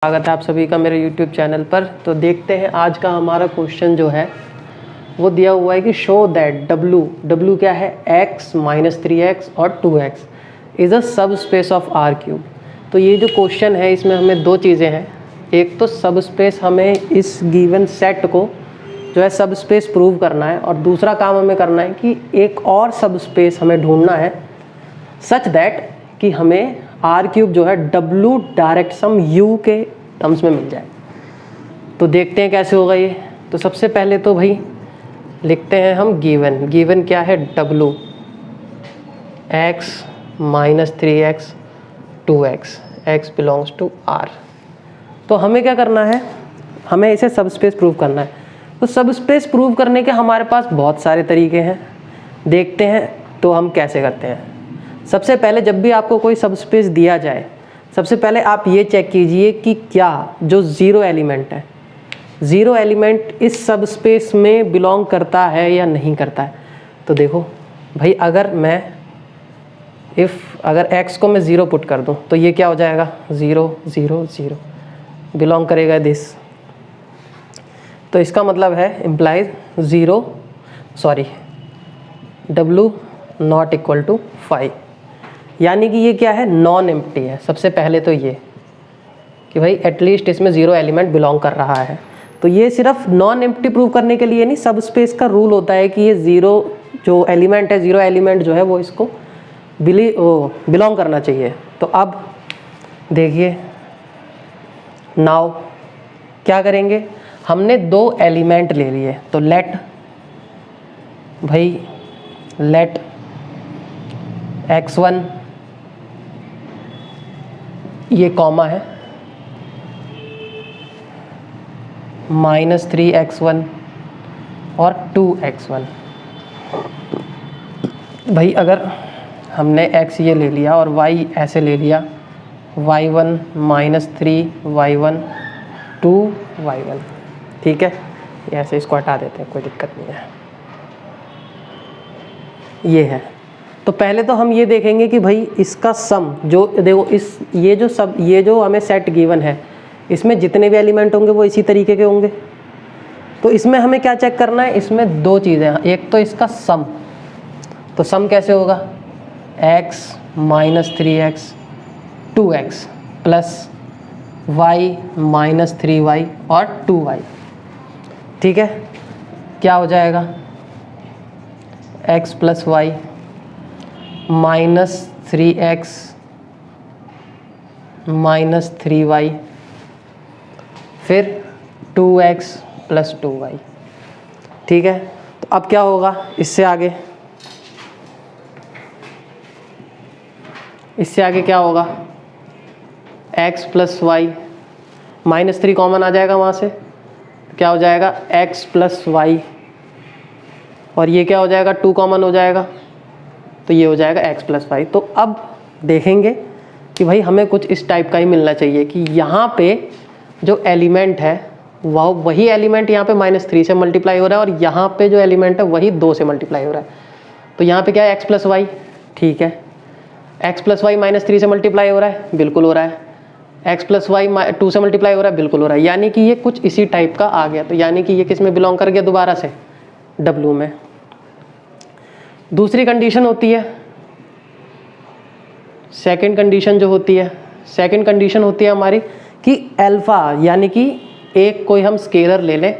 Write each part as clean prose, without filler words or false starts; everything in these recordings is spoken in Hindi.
स्वागत है आप सभी का मेरे YouTube चैनल पर। तो देखते हैं आज का हमारा क्वेश्चन जो है वो दिया हुआ है कि शो दैट W क्या है x माइनस 3x और 2x इज़ अ सब स्पेस ऑफ R क्यूब। तो ये जो क्वेश्चन है इसमें हमें दो चीज़ें हैं, एक तो सब स्पेस हमें इस गिवन सेट को जो है सब स्पेस प्रूव करना है और दूसरा काम हमें करना है कि एक और सब स्पेस हमें ढूंढना है सच दैट कि हमें आर क्यूब जो है W डायरेक्ट सम U के टर्म्स में मिल जाए। तो देखते हैं कैसे होगा ये। तो सबसे पहले तो भाई लिखते हैं हम गिवन क्या है W x minus 3x 2x x belongs to R। तो हमें क्या करना है, हमें इसे सब स्पेस प्रूव करना है। तो सब स्पेस प्रूव करने के हमारे पास बहुत सारे तरीके हैं, देखते हैं तो हम कैसे करते हैं। सबसे पहले जब भी आपको कोई सब स्पेस दिया जाए, सबसे पहले आप ये चेक कीजिए कि क्या जो ज़ीरो एलिमेंट है, ज़ीरो एलिमेंट इस सब स्पेस में बिलोंग करता है या नहीं करता है। तो देखो भाई अगर x को मैं 0 पुट कर दूं तो ये क्या हो जाएगा 0 0 0 बिलोंग करेगा दिस। तो इसका मतलब है implies W not equal to 5, यानी कि ये क्या है नॉन एम्प्टी है। सबसे पहले तो ये कि भाई एटलीस्ट इसमें ज़ीरो एलिमेंट बिलोंग कर रहा है। तो ये सिर्फ नॉन एम्प्टी प्रूव करने के लिए नहीं, सब स्पेस का रूल होता है कि ये ज़ीरो जो एलिमेंट है, ज़ीरो एलिमेंट जो है वो इसको बिलोंग करना चाहिए। तो अब देखिए नाउ क्या करेंगे, हमने दो एलिमेंट ले लिए तो लेट x1 ये कॉमा है माइनस 3x1 और 2x1। भाई अगर हमने x ये ले लिया और y ऐसे ले लिया, y1 माइनस 3y1 2y1, ठीक है, ऐसे इसको हटा देते हैं, कोई दिक्कत नहीं है। ये है। तो पहले तो हम ये देखेंगे कि भाई इसका सम जो देखो ये जो हमें सेट गिवन है इसमें जितने भी एलिमेंट होंगे वो इसी तरीके के होंगे। तो इसमें हमें क्या चेक करना है, इसमें दो चीज़ें हैं, एक तो इसका सम। तो सम कैसे होगा, x minus 3x 2x plus y minus 3y और 2y, ठीक है। क्या हो जाएगा x plus y minus 3x minus 3y फिर 2x प्लस 2y, ठीक है। तो अब क्या होगा, इससे आगे क्या होगा, x plus y minus 3 common आ जाएगा वहाँ से, क्या हो जाएगा x प्लस वाई और ये क्या हो जाएगा 2 कॉमन हो जाएगा, तो ये हो जाएगा x प्लस वाई। तो अब देखेंगे कि भाई हमें कुछ इस टाइप का ही मिलना चाहिए कि यहाँ पे जो एलिमेंट है वह वही एलिमेंट यहाँ पे माइनस 3 से मल्टीप्लाई हो रहा है और यहाँ पे जो एलिमेंट है वही 2 से मल्टीप्लाई हो रहा है। तो यहाँ पे क्या है x प्लस वाई, ठीक है, x प्लस वाई माइनस 3 से मल्टीप्लाई हो रहा है, बिल्कुल हो रहा है। x प्लस वाई 2 से मल्टीप्लाई हो रहा है, बिल्कुल हो रहा है। यानी कि ये कुछ इसी टाइप का आ गया। तो यानी कि ये किस में बिलोंग कर गया दोबारा से, W में। दूसरी कंडीशन होती है, सेकंड कंडीशन होती है हमारी कि अल्फ़ा, यानी कि एक कोई हम स्केलर ले लें,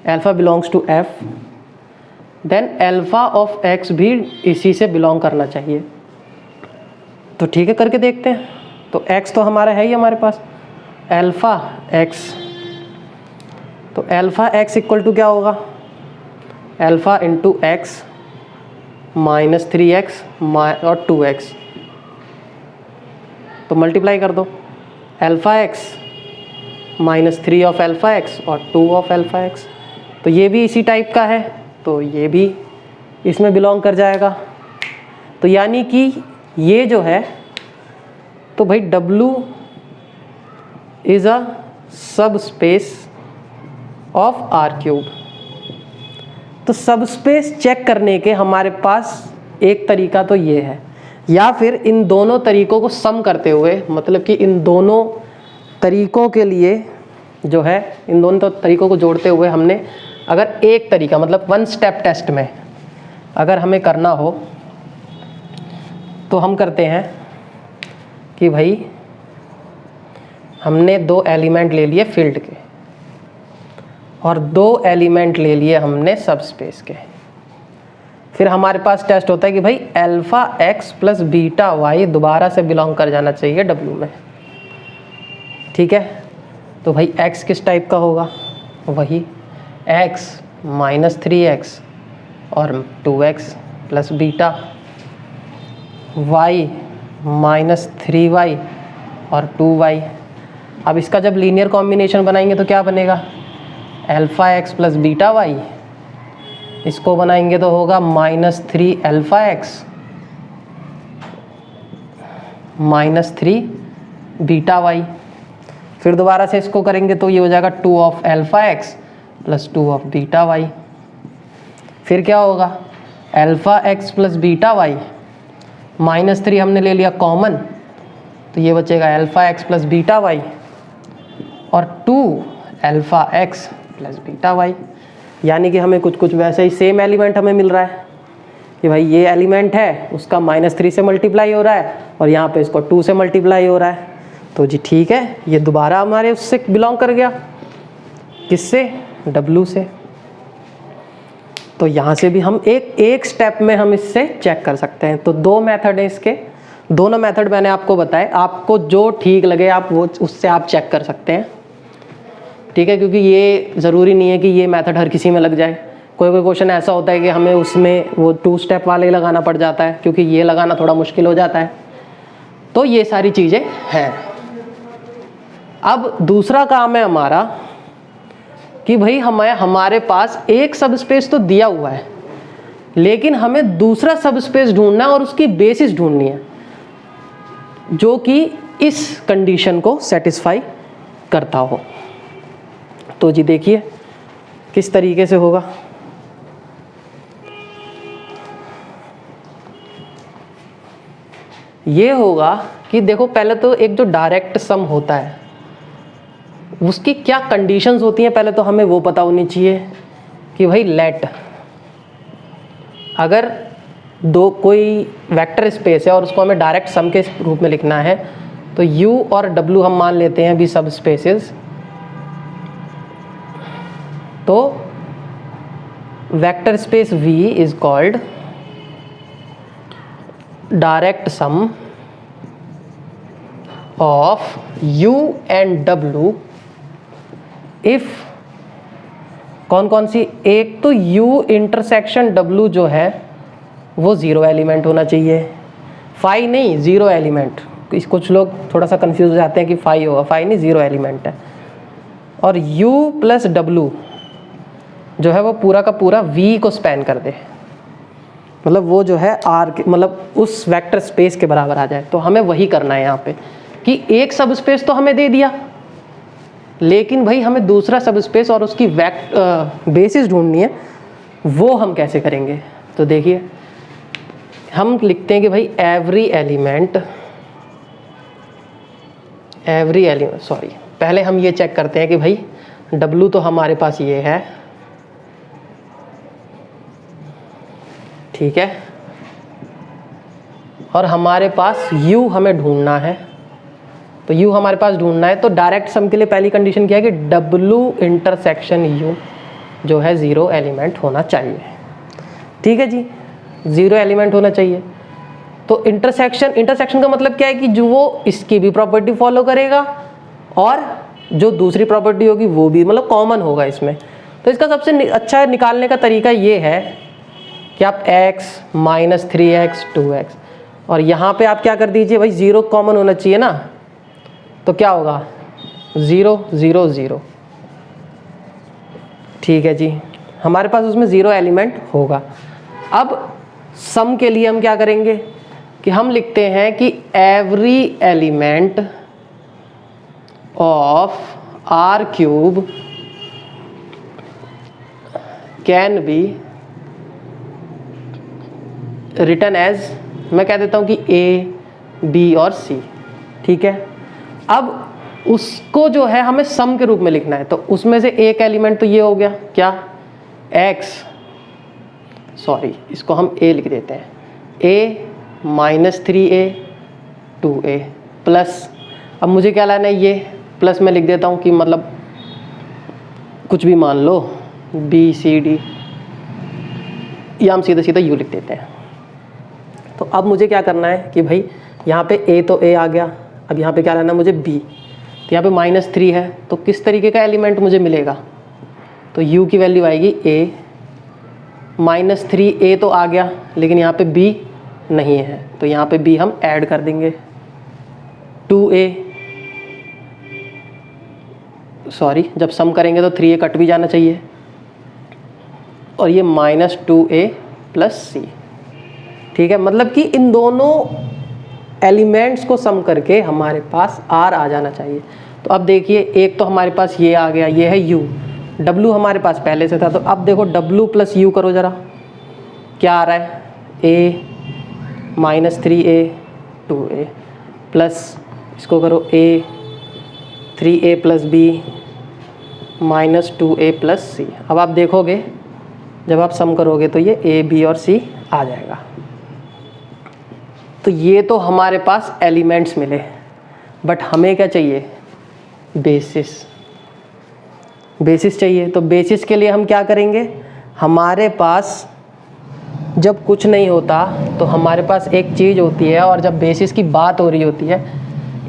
alpha belongs to f, then alpha of x भी इसी से बिलोंग करना चाहिए। तो ठीक है, करके देखते हैं। तो x तो हमारा है ही हमारे पास, अल्फ़ा x, तो अल्फ़ा x इक्वल टू क्या होगा, alpha into x minus 3x और 2x, तो मल्टीप्लाई कर दो, alpha x minus 3 of alpha x और 2 ऑफ अल्फ़ा x। तो ये भी इसी टाइप का है, तो ये भी इसमें बिलोंग कर जाएगा। तो यानी कि ये जो है, तो भाई W इज़ अ सब स्पेस ऑफ R क्यूब। तो सब स्पेस चेक करने के हमारे पास एक तरीका तो ये है, या फिर इन दोनों तरीकों को सम करते हुए, मतलब कि इन दोनों तरीकों के लिए जो है, इन दोनों तो तरीकों को जोड़ते हुए हमने अगर एक तरीका मतलब वन स्टेप टेस्ट में अगर हमें करना हो तो हम करते हैं कि भाई हमने 2 एलिमेंट ले लिए फील्ड के और 2 एलिमेंट ले लिए हमने सबस्पेस के। फिर हमारे पास टेस्ट होता है कि भाई alpha x plus beta y दोबारा से बिलोंग कर जाना चाहिए डब्ल्यू में। ठीक है, तो भाई x किस टाइप का होगा, वही x माइनस 3x और 2x plus beta, y minus 3y और 2y। अब इसका जब लीनियर कॉम्बिनेशन बनाएंगे तो क्या बनेगा, alpha x plus beta y, इसको बनाएंगे तो होगा minus 3 alpha x minus 3 beta y. फिर दोबारा से इसको करेंगे तो ये हो जाएगा 2 of alpha x plus 2 of beta y. फिर क्या होगा, alpha x plus beta y minus 3 हमने ले लिया कॉमन, तो ये बचेगा alpha x plus beta y और 2 alpha x plus beta y. यानी कि हमें कुछ कुछ वैसे ही सेम एलिमेंट हमें मिल रहा है कि भाई ये एलिमेंट है उसका माइनस 3 से मल्टीप्लाई हो रहा है और यहाँ पे इसको 2 से मल्टीप्लाई हो रहा है। तो जी ठीक है, ये दोबारा हमारे उससे बिलोंग कर गया, किससे, W से। तो यहाँ से भी हम एक स्टेप में हम इससे चेक कर सकते हैं। तो 2 मेथड हैं इसके, दोनों मेथड मैंने आपको बताए, आपको जो ठीक लगे आप वो उससे आप चेक कर सकते हैं। ठीक है, क्योंकि ये ज़रूरी नहीं है कि ये मेथड हर किसी में लग जाए। कोई कोई क्वेश्चन ऐसा होता है कि हमें उसमें वो 2 स्टेप वाले ही लगाना पड़ जाता है, क्योंकि ये लगाना थोड़ा मुश्किल हो जाता है। तो ये सारी चीज़ें हैं। अब दूसरा काम है हमारा कि भाई हमारे पास एक सब स्पेस तो दिया हुआ है, लेकिन हमें दूसरा सब स्पेस ढूंढना है और उसकी बेसिस ढूंढनी है जो कि इस कंडीशन को सेटिस्फाई करता हो। तो जी देखिए किस तरीके से होगा। ये होगा कि देखो, पहले तो एक जो डायरेक्ट सम होता है उसकी क्या कंडीशंस होती हैं, पहले तो हमें वो पता होनी चाहिए कि भाई लेट, अगर कोई वेक्टर स्पेस है और उसको हमें डायरेक्ट सम के रूप में लिखना है तो U और W हम मान लेते हैं भी सब स्पेसेस। तो vector space V is called direct sum of U and W if कौन कौन सी, एक तो U इंटरसेक्शन W जो है वो 0 एलिमेंट होना चाहिए, फाई नहीं 0 एलिमेंट। कुछ लोग थोड़ा सा कंफ्यूज हो जाते हैं कि फाई होगा, फाई नहीं 0 एलिमेंट है। और U प्लस W जो है वो पूरा का पूरा V को स्पैन कर दे, मतलब वो जो है R के मतलब उस वेक्टर स्पेस के बराबर आ जाए। तो हमें वही करना है यहाँ पे कि एक सब स्पेस तो हमें दे दिया, लेकिन भाई हमें दूसरा सब स्पेस और उसकी बेसिस ढूंढनी है। वो हम कैसे करेंगे, तो देखिए हम लिखते हैं कि भाई एवरी एलिमेंट सॉरी, पहले हम ये चेक करते हैं कि भाई W तो हमारे पास ये है, ठीक है, और हमारे पास U हमें ढूंढना है। तो U हमारे पास ढूंढना है तो डायरेक्ट सम के लिए पहली कंडीशन क्या है कि W इंटरसेक्शन U जो है 0 एलिमेंट होना चाहिए। ठीक है जी, 0 एलिमेंट होना चाहिए। तो इंटरसेक्शन का मतलब क्या है कि जो वो इसकी भी प्रॉपर्टी फॉलो करेगा और जो दूसरी प्रॉपर्टी होगी वो भी मतलब कॉमन होगा इसमें। तो इसका सबसे अच्छा निकालने का तरीका ये है कि आप x माइनस 3x 2x और यहाँ पे आप क्या कर दीजिए, भाई 0 कॉमन होना चाहिए ना, तो क्या होगा 0 0 0। ठीक है जी, हमारे पास उसमें 0 एलिमेंट होगा। अब सम के लिए हम क्या करेंगे कि हम लिखते हैं कि every element of R cube can be written as, मैं कह देता हूं कि A B और C। ठीक है, अब उसको जो है हमें सम के रूप में लिखना है। तो उसमें से एक एलिमेंट तो ये हो गया क्या, x, सॉरी इसको हम a लिख देते हैं, a minus 3a 2a plus, अब मुझे क्या लाना है, ये प्लस में लिख देता हूँ कि मतलब कुछ भी मान लो b c d, या हम सीधा सीधा u लिख देते हैं। तो अब मुझे क्या करना है कि भाई यहाँ पे a तो a आ गया, अब यहाँ पे क्या लाना है मुझे b, तो यहाँ पे -3 है, तो किस तरीके का एलिमेंट मुझे मिलेगा, तो u की वैल्यू आएगी a, -3a तो आ गया लेकिन यहाँ पे b नहीं है, तो यहाँ पे b हम ऐड कर देंगे, 2a, सॉरी जब सम करेंगे तो 3a कट भी जाना चाहिए, और ये -2a + c, ठीक है। मतलब कि इन दोनों एलिमेंट्स को सम करके हमारे पास r आ जाना चाहिए। तो अब देखिए एक तो हमारे पास ये आ गया, ये है u, w हमारे पास पहले से था, तो अब देखो w + u करो ज़रा, क्या आ रहा है, a -3a 2a प्लस इसको करो a 3a + b -2a + c। अब आप देखोगे जब आप सम करोगे तो ये a b और c आ जाएगा। तो ये तो हमारे पास एलिमेंट्स मिले, बट हमें क्या चाहिए, बेसिस, बेसिस चाहिए। तो बेसिस के लिए हम क्या करेंगे, हमारे पास जब कुछ नहीं होता तो हमारे पास एक चीज़ होती है, और जब बेसिस की बात हो रही होती है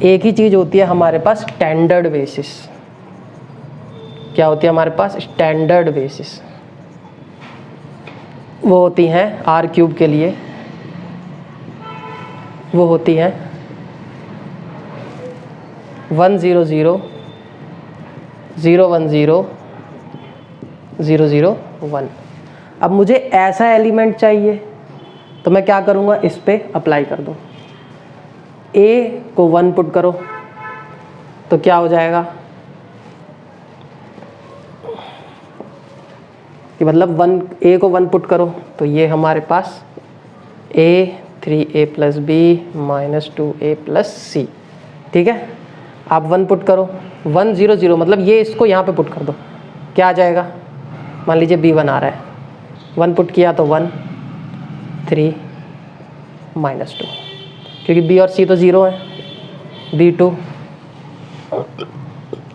एक ही चीज़ होती है हमारे पास, स्टैंडर्ड बेसिस। क्या होती है हमारे पास, स्टैंडर्ड बेसिस, वो होती हैं r³ के लिए, वो होती हैं 1 0 0 0 1 0 0 0 1। अब मुझे ऐसा एलिमेंट चाहिए तो मैं क्या करूँगा, इस पे अप्लाई कर दो, a को 1 पुट करो तो क्या हो जाएगा कि मतलब a को 1 पुट करो तो ये हमारे पास a 3a + b -2a + c, ठीक है। आप 1 पुट करो, 1 0 0 मतलब ये, इसको यहाँ पे पुट कर दो, क्या आ जाएगा, मान लीजिए b1 आ रहा है, 1 पुट किया तो 1 3 -2, क्योंकि b और c तो 0 है, b2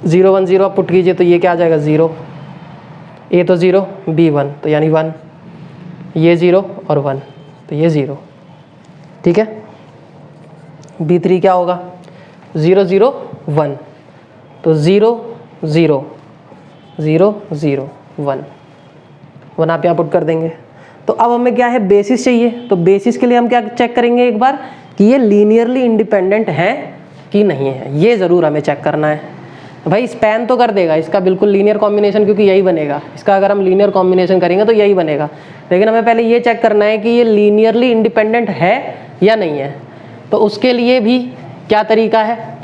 0 1 0 आप पुट कीजिए तो ये क्या आ जाएगा 0, a तो 0 b1 तो यानी 1, ये 0 और 1 तो ये 0, ठीक है। b3 क्या होगा, 0 0 1 तो 0 0 0 0 1 1 आप यहाँ पुट कर देंगे। तो अब हमें क्या है, बेसिस चाहिए। तो बेसिस के लिए हम क्या चेक करेंगे एक बार कि ये लीनियरली इंडिपेंडेंट है कि नहीं है, ये ज़रूर हमें चेक करना है। भाई स्पैन तो कर देगा इसका बिल्कुल लीनियर कॉम्बिनेशन, क्योंकि यही बनेगा इसका, अगर हम लीनियर कॉम्बिनेशन करेंगे तो यही बनेगा, लेकिन हमें पहले ये चेक करना है कि ये लीनियरली इंडिपेंडेंट है या नहीं है। तो उसके लिए भी क्या तरीका है,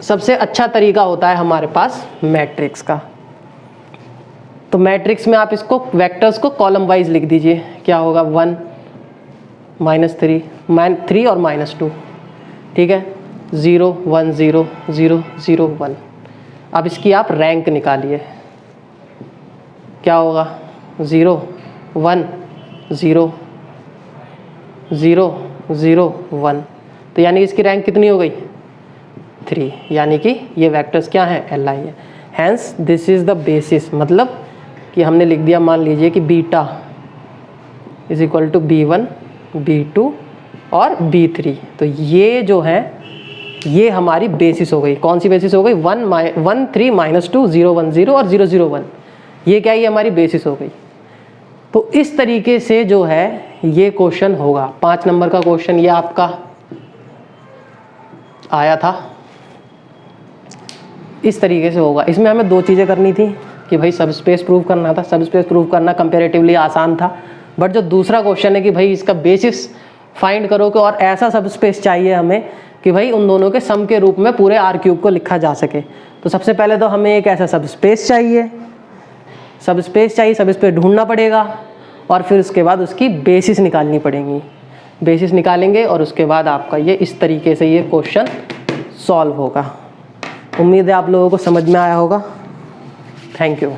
सबसे अच्छा तरीका होता है हमारे पास मैट्रिक्स का। तो मैट्रिक्स में आप इसको वेक्टर्स को कॉलम वाइज लिख दीजिए, क्या होगा 1 -3 और -2, ठीक है, 0 1 0 0 0 1। अब इसकी आप रैंक निकालिए, क्या होगा 0 1 0 0 0 1, तो यानी इसकी रैंक कितनी हो गई 3, यानी कि ये वेक्टर्स क्या हैं, Li है। Hence this is the basis, मतलब कि हमने लिख दिया, मान लीजिए कि बीटा = b1 b2 और b3, तो ये जो है ये हमारी बेसिस हो गई। कौन सी बेसिस हो गई, 1 3 -2 0 1 0 और 0 0 1, ये क्या, ये हमारी बेसिस हो गई। तो इस तरीके से जो है ये क्वेश्चन होगा, 5 नंबर का क्वेश्चन ये आपका आया था, इस तरीके से होगा। इसमें हमें 2 चीज़ें करनी थी कि भाई सब स्पेस प्रूव करना था, सब स्पेस प्रूव करना कंपैरेटिवली आसान था, बट जो दूसरा क्वेश्चन है कि भाई इसका बेसिस फाइंड करो कि, और ऐसा सब स्पेस चाहिए हमें कि भाई उन दोनों के सम के रूप में पूरे r³ को लिखा जा सके। तो सबसे पहले तो हमें एक ऐसा सब स्पेस चाहिए, सब स्पेस ढूंढना पड़ेगा, और फिर उसके बाद उसकी बेसिस निकालनी पड़ेंगी। बेसिस निकालेंगे और उसके बाद आपका ये इस तरीके से ये क्वेश्चन सॉल्व होगा। उम्मीद है आप लोगों को समझ में आया होगा। Thank you.